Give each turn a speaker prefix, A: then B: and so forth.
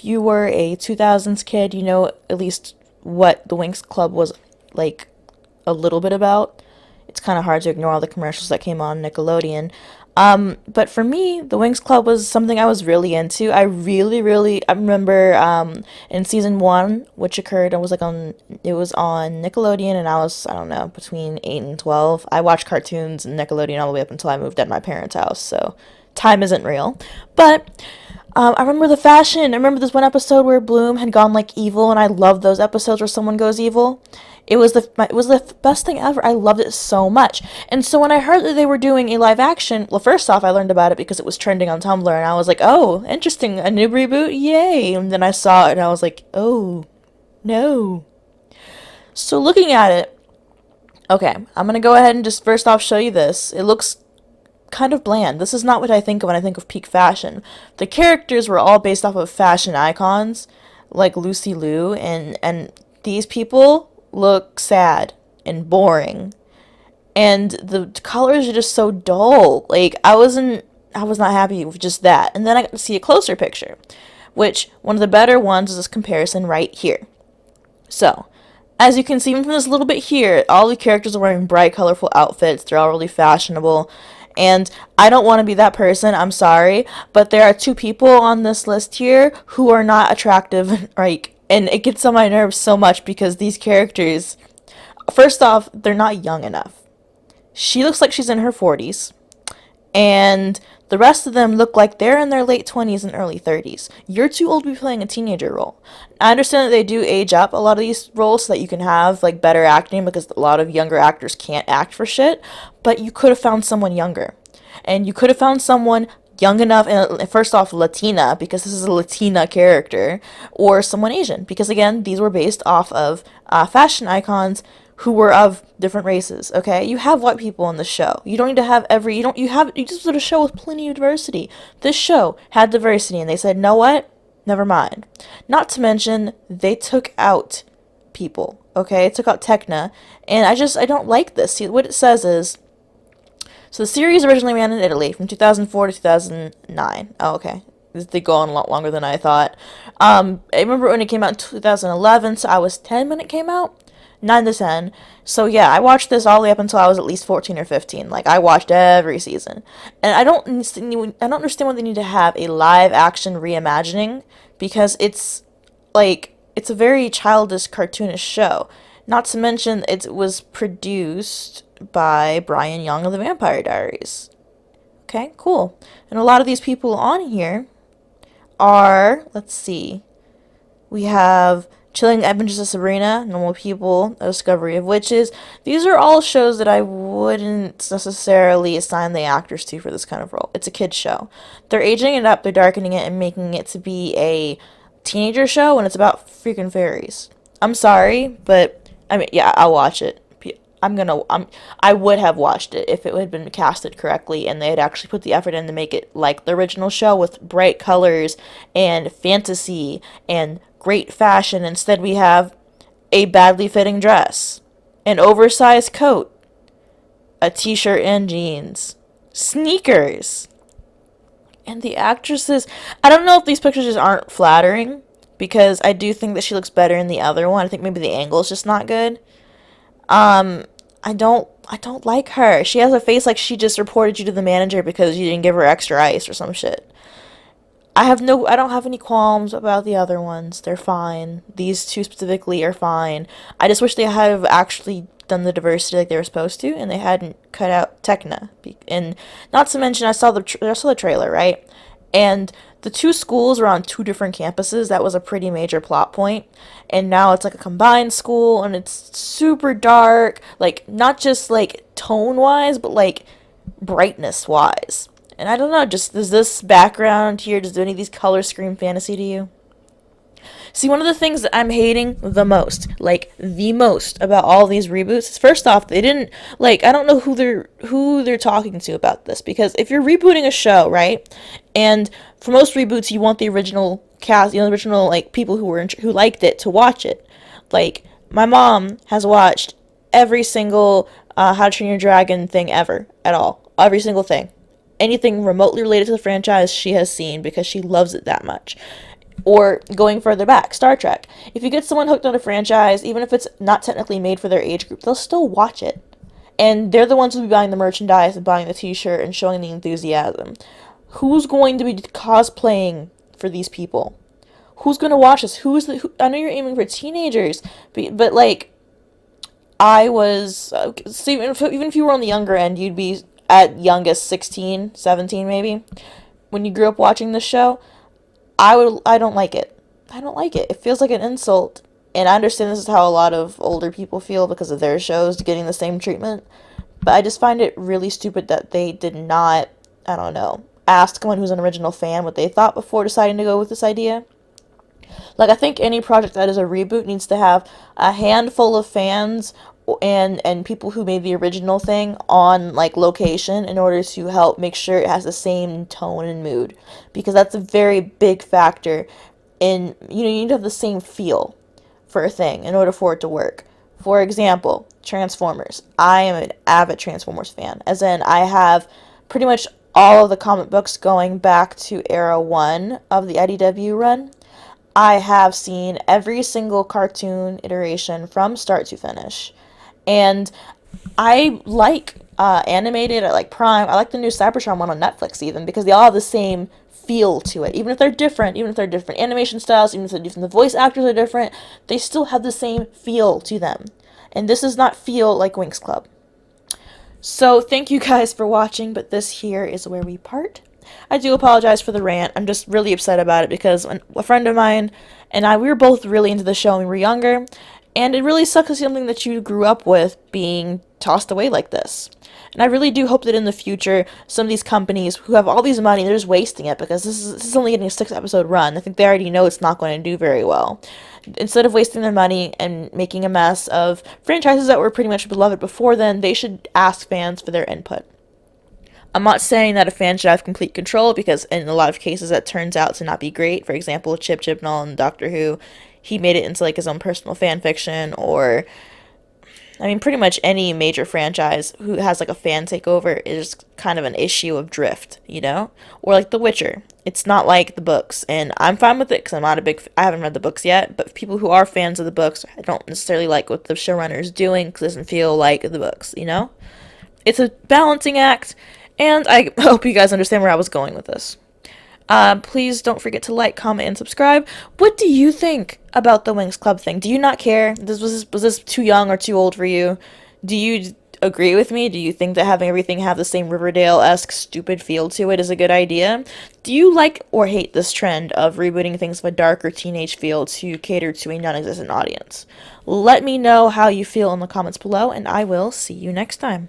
A: you were a 2000s kid, you know at least what the Winx Club was like a little bit about. It's kind of hard to ignore all the commercials that came on Nickelodeon. But for me, the Winx Club was something I was really into. I remember in season one, which occurred, it was on Nickelodeon, and I was, I don't know, between 8 and 12. I watched cartoons and Nickelodeon all the way up until I moved at my parents' house, so time isn't real. But I remember the fashion. I remember this one episode where Bloom had gone like evil, and I love those episodes where someone goes evil. It was the best thing ever. I loved it so much. And so when I heard that they were doing a live action, well, first off, I learned about it because it was trending on Tumblr, and I was like, oh, interesting, a new reboot, yay! And then I saw it, and I was like, oh, no. So looking at it, okay, I'm gonna go ahead and just first off show you this. It looks kind of bland. This is not what I think of when I think of peak fashion. The characters were all based off of fashion icons like Lucy Liu, and these people look sad and boring. And the colors are just so dull. Like I was not happy with just that. And then I got to see a closer picture, which one of the better ones is this comparison right here. So, as you can see from this little bit here, all the characters are wearing bright, colorful outfits. They're all really fashionable. And I don't want to be that person, I'm sorry, but there are two people on this list here who are not attractive, like, and it gets on my nerves so much because these characters, first off, they're not young enough. She looks like she's in her 40s, and the rest of them look like they're in their late 20s and early 30s. You're too old to be playing a teenager role. I understand that they do age up a lot of these roles so that you can have like better acting because a lot of younger actors can't act for shit, but you could have found someone younger. And you could have found someone young enough, and first off Latina because this is a Latina character, or someone Asian because again these were based off of fashion icons who were of different races. Okay, you have white people in the show. You don't need to have every. You don't. You have. You just did a show with plenty of diversity. This show had diversity, and they said, "Know what? Never mind." Not to mention they took out people. Okay, took out Tekna, and I don't like this. See, what it says is. So the series originally ran in Italy from 2004 to 2009. Oh, okay. They go on a lot longer than I thought. I remember when it came out in 2011, so I was 10 when it came out. 9 to 10. So yeah, I watched this all the way up until I was at least 14 or 15. Like I watched every season. And I don't understand why they need to have a live action reimagining because it's a very childish cartoonish show. Not to mention it was produced by Brian Young of the Vampire Diaries. Okay, cool. And a lot of these people on here are, let's see, we have Chilling Adventures of Sabrina, Normal People, A Discovery of Witches. These are all shows that I wouldn't necessarily assign the actors to for this kind of role. It's a kid's show. They're aging it up, they're darkening it, and making it to be a teenager show when it's about freaking fairies. I'm sorry, but I mean, yeah, I'll watch it. I would have watched it if it had been casted correctly and they had actually put the effort in to make it like the original show with bright colors and fantasy and great fashion. Instead, we have a badly fitting dress, an oversized coat, a t-shirt and jeans, sneakers. And the actresses, I don't know if these pictures just aren't flattering because I do think that she looks better in the other one. I think maybe the angle is just not good. I don't like her. She has a face like she just reported you to the manager because you didn't give her extra ice or some shit. I don't have any qualms about the other ones. They're fine. These two specifically are fine. I just wish they had have actually done the diversity like they were supposed to, and they hadn't cut out Tekna. And not to mention, I saw the trailer, right? And the two schools were on two different campuses. That was a pretty major plot point. And now it's like a combined school, and it's super dark. Like not just like tone wise, but like brightness wise. And I don't know, just does this background here, does any of these colors scream fantasy to you? See, one of the things that I'm hating the most, like the most about all these reboots is first off, they didn't like I don't know who they're talking to about this because if you're rebooting a show, right? And for most reboots you want the original cast, the original like people who liked it to watch it. Like my mom has watched every single How to Train Your Dragon thing ever at all. Every single thing. Anything remotely related to the franchise she has seen because she loves it that much. Or going further back, Star Trek. If you get someone hooked on a franchise, even if it's not technically made for their age group, they'll still watch it. And they're the ones who'll be buying the merchandise and buying the t-shirt and showing the enthusiasm. Who's going to be cosplaying for these people? Who's going to watch this? I know you're aiming for teenagers, but like, I was, so even if you were on the younger end, you'd be at youngest 16, 17 maybe. When you grew up watching this show, I don't like it. I don't like it. It feels like an insult. And I understand this is how a lot of older people feel because of their shows getting the same treatment. But I just find it really stupid that they did not, I don't know, ask someone who's an original fan what they thought before deciding to go with this idea. Like, I think any project that is a reboot needs to have a handful of fans and people who made the original thing on like location in order to help make sure it has the same tone and mood, because that's a very big factor in, you need to have the same feel for a thing in order for it to work. For example, Transformers. I am an avid Transformers fan, as in I have pretty much all of the comic books going back to era 1 of the IDW run. I have seen every single cartoon iteration from start to finish. And I like animated, I like Prime, I like the new Cybertron one on Netflix even, because they all have the same feel to it. Even if they're different, even if they're different animation styles, even if they're different, the voice actors are different, they still have the same feel to them. And this does not feel like Winx Club. So thank you guys for watching, but this here is where we part. I do apologize for the rant. I'm just really upset about it because a friend of mine and I, we were both really into the show when we were younger, and it really sucks to see something that you grew up with being tossed away like this. And I really do hope that in the future, some of these companies who have all these money, they're just wasting it because this is only getting a 6-episode run. I think they already know it's not going to do very well. Instead of wasting their money and making a mess of franchises that were pretty much beloved before then, they should ask fans for their input. I'm not saying that a fan should have complete control, because in a lot of cases that turns out to not be great. For example, Chip Chibnall in Doctor Who, he made it into like his own personal fan fiction, or I mean, pretty much any major franchise who has like a fan takeover is kind of an issue of drift, you know? Or like The Witcher. It's not like the books, and I'm fine with it because I'm not a I haven't read the books yet, but people who are fans of the books, I don't necessarily like what the showrunner is doing because it doesn't feel like the books, you know? It's a balancing act, and I hope you guys understand where I was going with this. Please don't forget to like, comment, and subscribe. What do you think about the Winx Club thing? Do you not care? Was this too young or too old for you? Do you agree with me? Do you think that having everything have the same Riverdale-esque stupid feel to it is a good idea? Do you like or hate this trend of rebooting things with a darker teenage feel to cater to a non-existent audience? Let me know how you feel in the comments below, and I will see you next time.